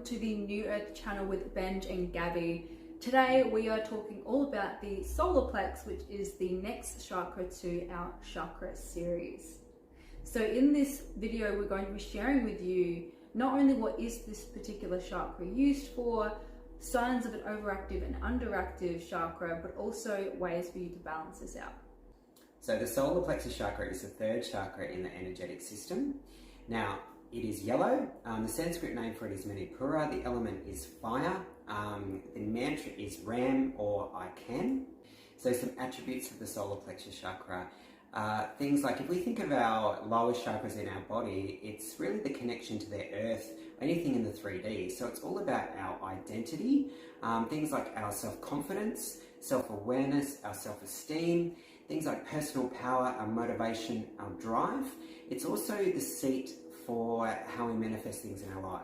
welcome to the New Earth channel with Benj and Gabby. Today we are talking all about the solar plex, which is the next chakra to our chakra series. So in this video we're going to be sharing with you not only what is this particular chakra used for, signs of an overactive and underactive chakra, but also ways for you to balance this out. So the solar plexus chakra is the third chakra in the energetic system. Now, it is yellow. The Sanskrit name for it is Manipura. The element is fire. The mantra is Ram or I can. So some attributes of the solar plexus chakra. Things like if we think of our lowest chakras in our body, it's really the connection to the earth, anything in the 3D. So it's all about our identity, things like our self-confidence, self-awareness, our self-esteem, things like personal power, our motivation, our drive. It's also the seat for how we manifest things in our life.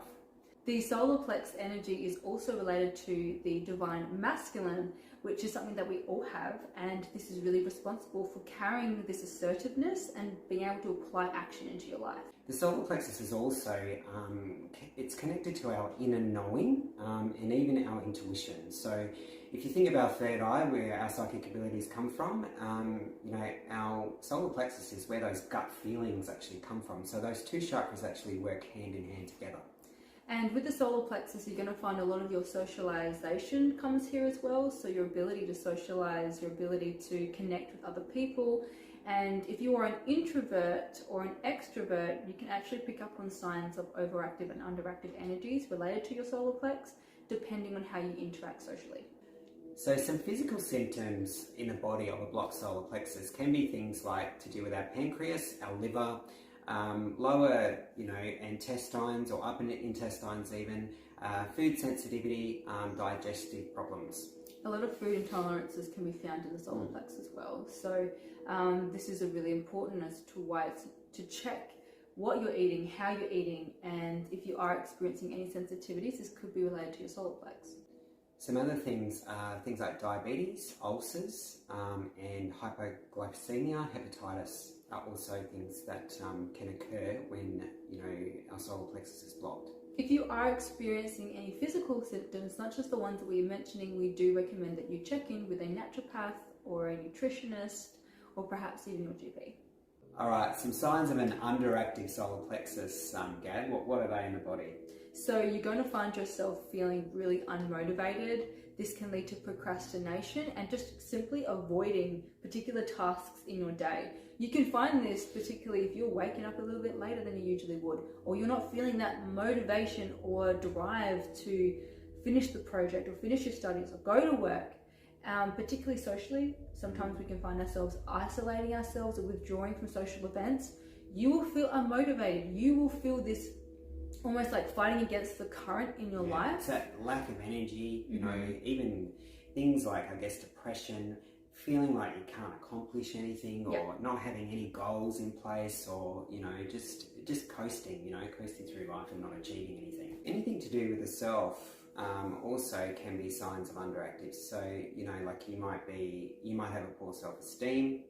The solar plex energy is also related to the divine masculine, which is something that we all have, and this is really responsible for carrying this assertiveness and being able to apply action into your life. The solar plexus is also, it's connected to our inner knowing and even our intuition. So if you think of our third eye, where our psychic abilities come from, our solar plexus is where those gut feelings actually come from. So those two chakras actually work hand in hand together. And with the solar plexus, you're going to find a lot of your socialization comes here as well. So your ability to socialize, your ability to connect with other people. And if you are an introvert or an extrovert, you can actually pick up on signs of overactive and underactive energies related to your solar plex, depending on how you interact socially. So some physical symptoms in the body of a blocked solar plexus can be things like to do with our pancreas, our liver, lower, intestines or upper intestines even, food sensitivity, digestive problems. A lot of food intolerances can be found in the solar plex as well. So this is a really important as to why it's to check what you're eating, how you're eating, and if you are experiencing any sensitivities, this could be related to your solar plex. Some other things are things like diabetes, ulcers, and hypoglycemia, hepatitis are also things that can occur when our solar plexus is blocked. If you are experiencing any physical symptoms, not just the ones that we're mentioning, we do recommend that you check in with a naturopath or a nutritionist or perhaps even your GP. All right, some signs of an underactive solar plexus, Gad. What are they in the body? So you're going to find yourself feeling really unmotivated. This can lead to procrastination and just simply avoiding particular tasks in your day. You can find this particularly if you're waking up a little bit later than you usually would, or you're not feeling that motivation or drive to finish the project or finish your studies or go to work. Particularly socially, sometimes we can find ourselves isolating ourselves or withdrawing from social events. You will feel unmotivated. You will feel this almost like fighting against the current in your life. It's that lack of energy, even things like, I guess, depression, feeling like you can't accomplish anything or not having any goals in place or, just coasting, coasting through life and not achieving anything. Anything to do with the self also can be signs of underactive. So, like you might have a poor self-esteem,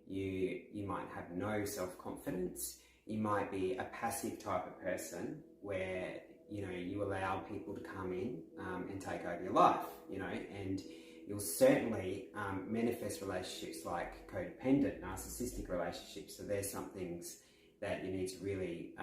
you might have no self-confidence. You might be a passive type of person where, you allow people to come in and take over your life, and you'll certainly manifest relationships like codependent, narcissistic relationships. So there's some things that you need to really,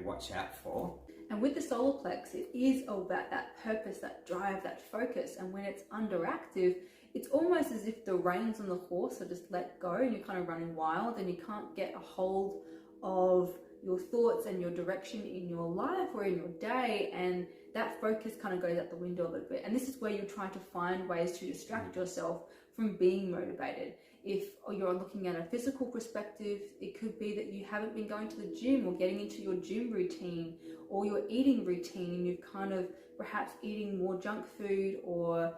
watch out for. And with the solar plex, it is all about that purpose, that drive, that focus. And when it's underactive, it's almost as if the reins on the horse are just let go and you're kind of running wild and you can't get a hold of your thoughts and your direction in your life or in your day, and that focus kind of goes out the window a little bit. And this is where you're trying to find ways to distract yourself from being motivated. If you're looking at a physical perspective, it could be that you haven't been going to the gym or getting into your gym routine or your eating routine, and you're kind of perhaps eating more junk food, or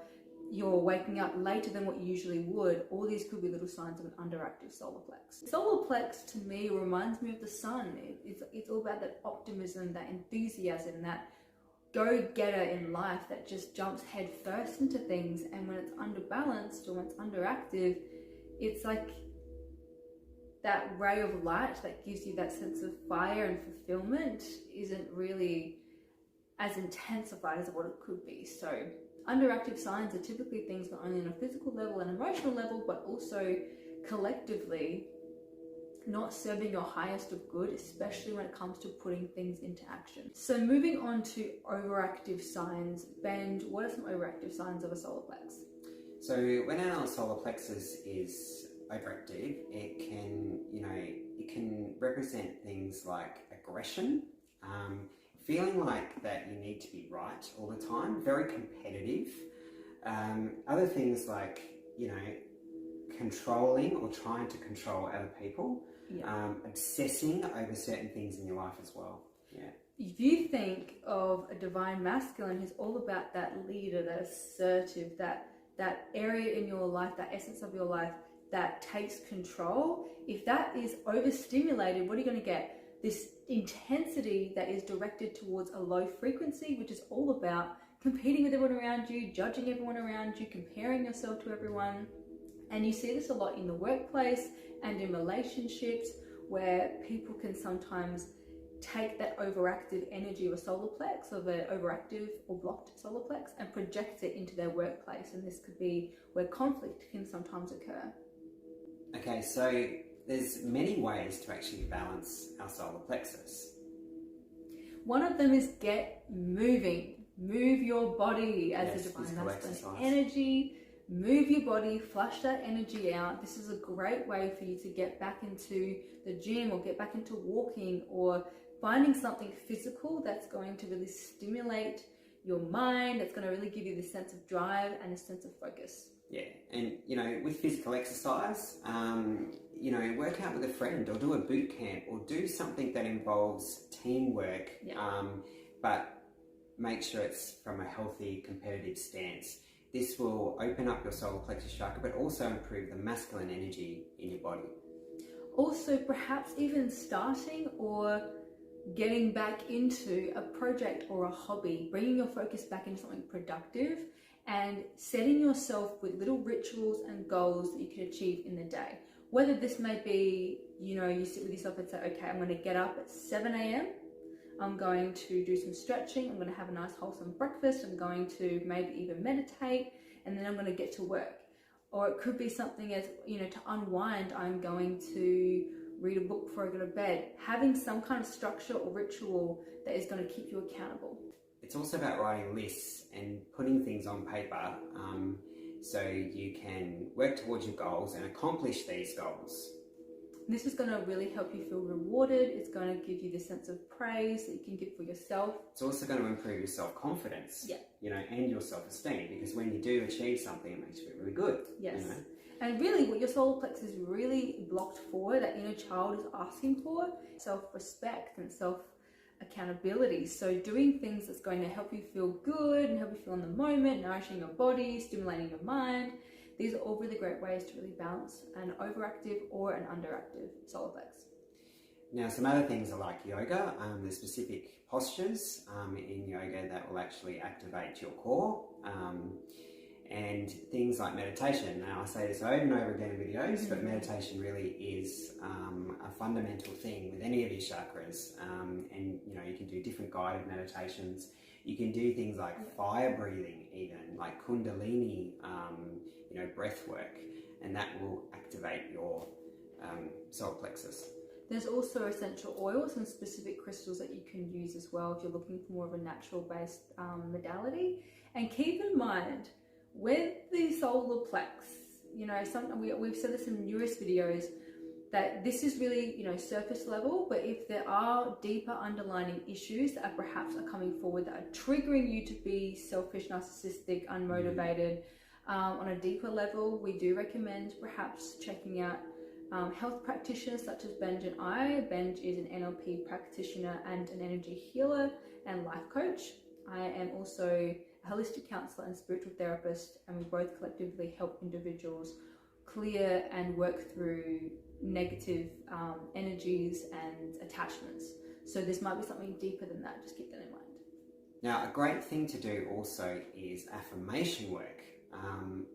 you're waking up later than what you usually would. All these could be little signs of an underactive solar plex. Solar plex to me reminds me of the sun. It's all about that optimism, that enthusiasm, that go-getter in life that just jumps head first into things. And when it's underbalanced or when it's underactive, it's like that ray of light that gives you that sense of fire and fulfillment isn't really as intensified as what it could be. So underactive signs are typically things not only on a physical level and emotional level, but also collectively not serving your highest of good, especially when it comes to putting things into action. So moving on to overactive signs. Benj, what are some overactive signs of a solar plex? So when our solar plexus is overactive, it can represent things like aggression, feeling like that you need to be right all the time, very competitive. Other things like, controlling or trying to control other people, obsessing over certain things in your life as well. Yeah. If you think of a divine masculine who's all about that leader, that assertive, that area in your life, that essence of your life that takes control, if that is overstimulated, what are you going to get? This intensity that is directed towards a low frequency, which is all about competing with everyone around you, judging everyone around you, comparing yourself to everyone. And you see this a lot in the workplace and in relationships, where people can sometimes take that overactive energy of a solar plex, of an overactive or blocked solar plex, and project it into their workplace. And this could be where conflict can sometimes occur. Okay, so there's many ways to actually balance our solar plexus. One of them is get moving. Move your body as a divine masculine energy. Move your body, flush that energy out. This is a great way for you to get back into the gym or get back into walking or finding something physical that's going to really stimulate your mind, that's going to really give you this sense of drive and a sense of focus. Yeah, and with physical exercise, work out with a friend or do a boot camp or do something that involves teamwork, but make sure it's from a healthy, competitive stance. This will open up your solar plexus chakra, but also improve the masculine energy in your body. Also, perhaps even starting or getting back into a project or a hobby, bringing your focus back into something productive and setting yourself with little rituals and goals that you can achieve in the day. Whether this may be, you sit with yourself and say, okay, I'm going to get up at 7 a.m. I'm going to do some stretching. I'm going to have a nice wholesome breakfast. I'm going to maybe even meditate, and then I'm going to get to work. Or it could be something as, to unwind, I'm going to read a book before I go to bed. Having some kind of structure or ritual that is going to keep you accountable. It's also about writing lists and putting things on paper so you can work towards your goals and accomplish these goals. This is going to really help you feel rewarded. It's going to give you the sense of praise that you can give for yourself. It's also going to improve your self-confidence, and your self-esteem, because when you do achieve something, it makes you feel really good. Yes. And really what your solar plexus is really blocked for, that inner child is asking for, self-respect and self-accountability. So doing things that's going to help you feel good and help you feel in the moment, nourishing your body, stimulating your mind. These are all really great ways to really balance an overactive or an underactive solar plex. Now, some other things are like yoga. There's specific postures in yoga that will actually activate your core. And things like meditation. Now, I say this over and over again in videos, but meditation really is a fundamental thing with any of your chakras. And you can do different guided meditations. You can do things like fire breathing, even like Kundalini, breath work, and that will activate your solar plexus. There's also essential oils and specific crystals that you can use as well if you're looking for more of a natural-based modality. And keep in mind, with the solar plex, we've said this in numerous videos, that this is really, surface level, but if there are deeper underlying issues that perhaps are coming forward that are triggering you to be selfish, narcissistic, unmotivated, on a deeper level, we do recommend perhaps checking out health practitioners such as Benj and I. Benj is an NLP practitioner and an energy healer and life coach. I am also a holistic counsellor and spiritual therapist, and we both collectively help individuals clear and work through negative energies and attachments. So this might be something deeper than that. Just keep that in mind. Now, a great thing to do also is affirmation work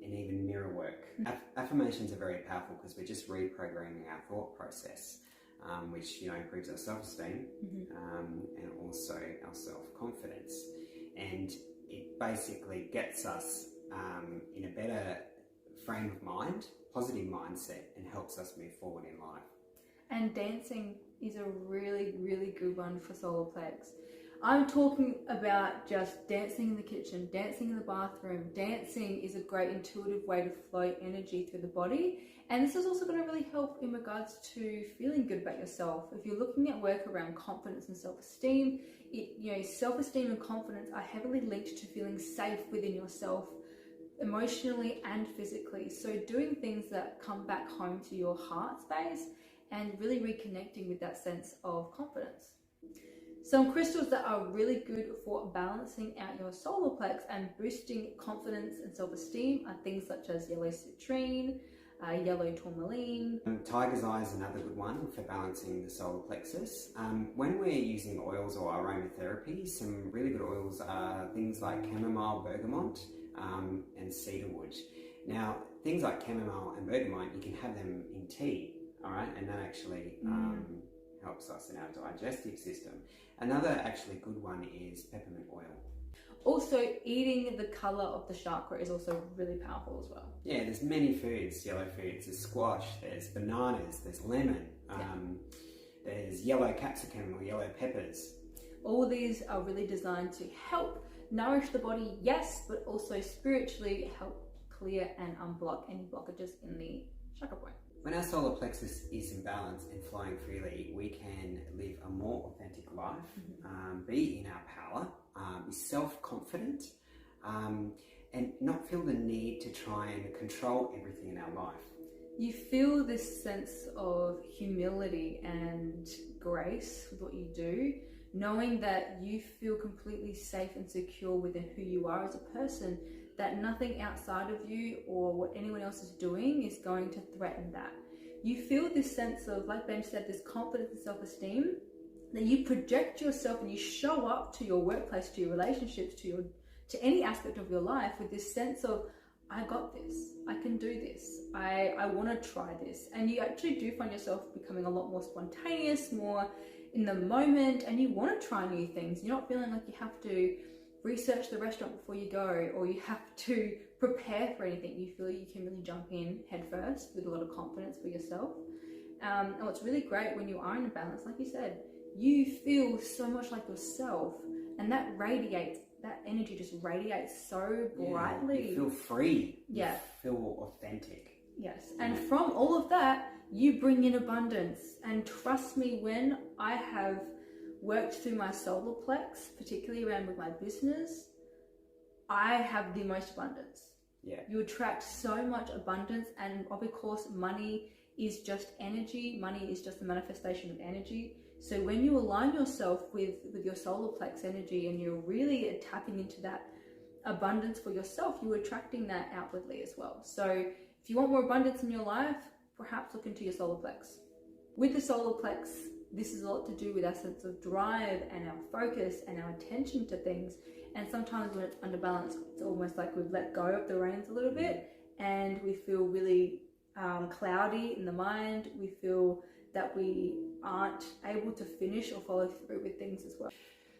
and even mirror work. Affirmations are very powerful because we're just reprogramming our thought process. which improves our self-esteem and also our self-confidence. And it basically gets us in a better frame of mind, positive mindset, and helps us move forward in life. And dancing is a really, really good one for solar plex. I'm talking about just dancing in the kitchen, dancing in the bathroom. Dancing is a great intuitive way to flow energy through the body. And this is also going to really help in regards to feeling good about yourself. If you're looking at work around confidence and self-esteem, self-esteem and confidence are heavily linked to feeling safe within yourself, emotionally and physically. So doing things that come back home to your heart space and really reconnecting with that sense of confidence. Some crystals that are really good for balancing out your solar plex and boosting confidence and self-esteem are things such as yellow citrine, yellow tourmaline. Tiger's eye is another good one for balancing the solar plexus. When we're using oils or aromatherapy, some really good oils are things like chamomile, bergamot, and cedarwood. Now, things like chamomile and bergamot, you can have them in tea, all right, and that actually helps us in our digestive system. Another actually good one is peppermint oil. Also, eating the colour of the chakra is also really powerful as well. Yeah, there's many foods, yellow foods. There's squash, there's bananas, there's lemon, there's yellow capsicum or yellow peppers. All these are really designed to help nourish the body, yes, but also spiritually help clear and unblock any blockages in the chakra point. When our solar plexus is in balance and flowing freely, we can live a more authentic life, be in our power, be self-confident, and not feel the need to try and control everything in our life. You feel this sense of humility and grace with what you do, knowing that you feel completely safe and secure within who you are as a person, that nothing outside of you or what anyone else is doing is going to threaten that. You feel this sense of, like Benj said, this confidence and self-esteem, that you project yourself and you show up to your workplace, to your relationships, to any aspect of your life with this sense of, I got this, I can do this, I want to try this. And you actually do find yourself becoming a lot more spontaneous, more in the moment, and you want to try new things. You're not feeling like you have to research the restaurant before you go, or you have to prepare for anything. You feel you can really jump in head first with a lot of confidence for yourself. And what's really great when you are in a balance, like you said, you feel so much like yourself, and that radiates, that energy just radiates so brightly. You feel free. Yeah. You feel authentic. Yes. And from all of that, you bring in abundance. And trust me, when I have worked through my solar plex, particularly around with my business, I have the most abundance. Yeah. You attract so much abundance, and of course, money is just energy. Money is just the manifestation of energy. So when you align yourself with your solar plex energy and you're really tapping into that abundance for yourself, you're attracting that outwardly as well. So if you want more abundance in your life, perhaps look into your solar plex. With the solar plex, this is a lot to do with our sense of drive and our focus and our attention to things. And sometimes when it's under balance, it's almost like we've let go of the reins a little bit, and we feel really cloudy in the mind. We feel that we aren't able to finish or follow through with things as well.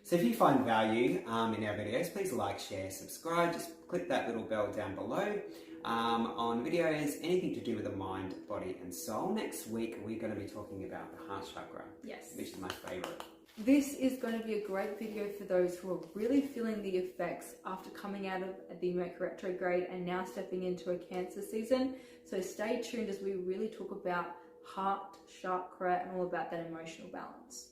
So if you find value in our videos, please like, share, subscribe. Just click that little bell down below. On videos, anything to do with the mind, body and soul. Next week, we're going to be talking about the heart chakra. Yes. Which is my favourite. This is going to be a great video for those who are really feeling the effects after coming out of the Mercury retrograde and now stepping into a Cancer season. So stay tuned as we really talk about heart chakra and all about that emotional balance.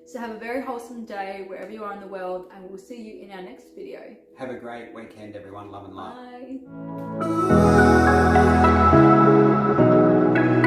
So have a very wholesome day wherever you are in the world, and we'll see you in our next video. Have a great weekend, everyone. Love and light. Bye.